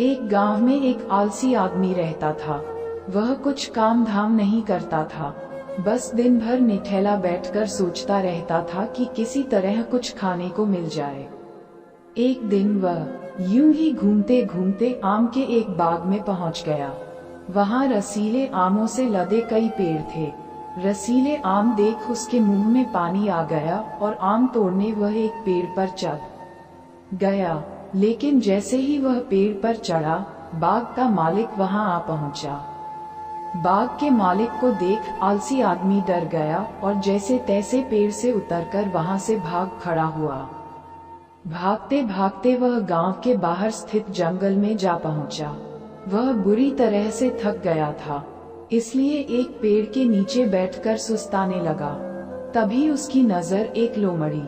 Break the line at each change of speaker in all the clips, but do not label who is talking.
एक गांव में एक आलसी आदमी रहता था। वह कुछ काम धाम नहीं करता था, बस दिन भर निठैला बैठकर सोचता रहता था कि किसी तरह कुछ खाने को मिल जाए। एक दिन वह यूं ही घूमते घूमते आम के एक बाग में पहुंच गया। वहां रसीले आमों से लदे कई पेड़ थे। रसीले आम देख उसके मुंह में पानी आ गया और आम तोड़ने वह एक पेड़ पर चढ़ गया। लेकिन जैसे ही वह पेड़ पर चढ़ा, बाग का मालिक वहां आ पहुंचा। बाग के मालिक को देख आलसी आदमी डर गया और जैसे तैसे पेड़ से उतरकर वहां से भाग खड़ा हुआ। भागते भागते वह गांव के बाहर स्थित जंगल में जा पहुंचा। वह बुरी तरह से थक गया था, इसलिए एक पेड़ के नीचे बैठकर सुस्ताने लगा। तभी उसकी नजर एक लोमड़ी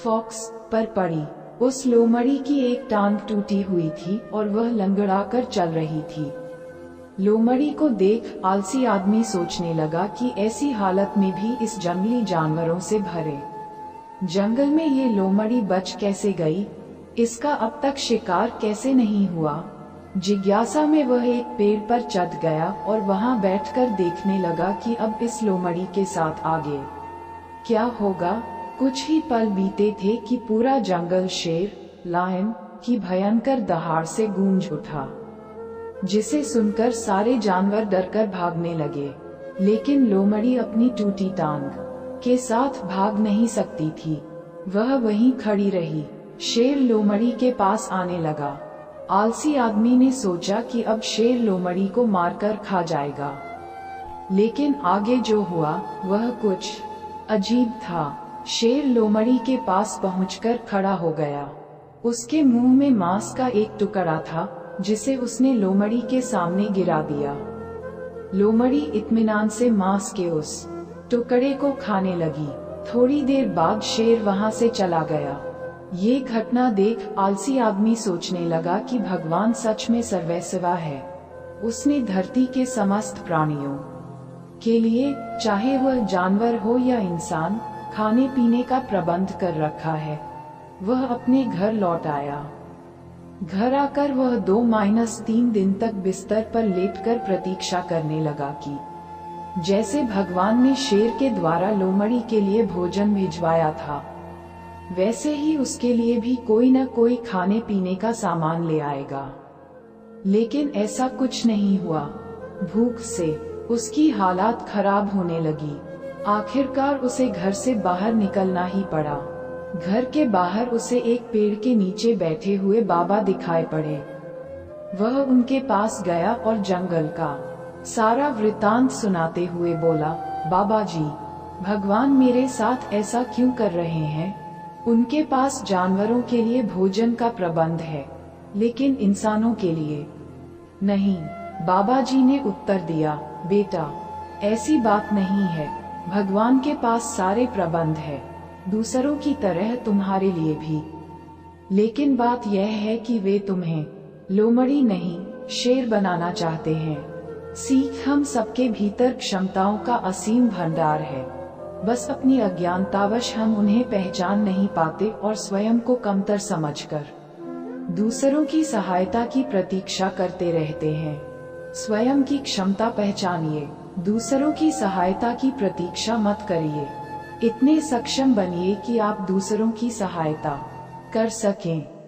फॉक्स पर पड़ी। उस लोमड़ी की एक टांग टूटी हुई थी और वह लंगड़ाकर चल रही थी। लोमड़ी को देख आलसी आदमी सोचने लगा कि ऐसी हालत में भी इस जंगली जानवरों से भरे जंगल में ये लोमड़ी बच कैसे गई, इसका अब तक शिकार कैसे नहीं हुआ। जिज्ञासा में वह एक पेड़ पर चढ़ गया और वहां बैठकर देखने लगा कि अब इस लोमड़ी के साथ आगे क्या होगा। कुछ ही पल बीते थे कि पूरा जंगल शेर, लायन की भयंकर दहाड़ से गूंज उठा, जिसे सुनकर सारे जानवर डरकर भागने लगे। लेकिन लोमड़ी अपनी टूटी टांग के साथ भाग नहीं सकती थी। वह वहीं खड़ी रही। शेर लोमड़ी के पास आने लगा। आलसी आदमी ने सोचा कि अब शेर लोमड़ी को मारकर खा जाएगा, लेकिन आगे जो हुआ वह कुछ अजीब था। शेर लोमड़ी के पास पहुंचकर खड़ा हो गया। उसके मुंह में मांस का एक टुकड़ा था, जिसे उसने लोमड़ी के सामने गिरा दिया। लोमड़ी इत्मीनान से मांस के उस टुकड़े को खाने लगी। थोड़ी देर बाद शेर वहां से चला गया। ये घटना देख आलसी आदमी सोचने लगा कि भगवान सच में सर्वैसवा है। उसने धरती के समस्त प्राणियों के लिए, चाहे वह जानवर हो या इंसान, खाने पीने का प्रबंध कर रखा है। वह अपने घर लौट आया। घर आकर वह 2-3 दिन तक बिस्तर पर लेटकर प्रतीक्षा करने लगा कि जैसे भगवान ने शेर के द्वारा लोमड़ी के लिए भोजन भिजवाया था, वैसे ही उसके लिए भी कोई न कोई खाने पीने का सामान ले आएगा। लेकिन ऐसा कुछ नहीं हुआ। भूख से उसकी हालात खराब होने लगी। आखिरकार उसे घर से बाहर निकलना ही पड़ा। घर के बाहर उसे एक पेड़ के नीचे बैठे हुए बाबा दिखाई पड़े। वह उनके पास गया और जंगल का सारा वृतांत सुनाते हुए बोला, बाबा जी, भगवान मेरे साथ ऐसा क्यों कर रहे हैं? उनके पास जानवरों के लिए भोजन का प्रबंध है, लेकिन इंसानों के लिए नहीं। बाबा जी ने उत्तर दिया, बेटा, ऐसी बात नहीं है। भगवान के पास सारे प्रबंध है, दूसरों की तरह तुम्हारे लिए भी। लेकिन बात यह है कि वे तुम्हें लोमड़ी नहीं, शेर बनाना चाहते हैं। सीख हम सबके भीतर क्षमताओं का असीम भंडार है, बस अपनी अज्ञानतावश हम उन्हें पहचान नहीं पाते और स्वयं को कमतर समझकर दूसरों की सहायता की प्रतीक्षा करते रहते हैं। स्वयं की क्षमता पहचानिए, दूसरों की सहायता की प्रतीक्षा मत करिए। इतने सक्षम बनिए कि आप दूसरों की सहायता कर सकें।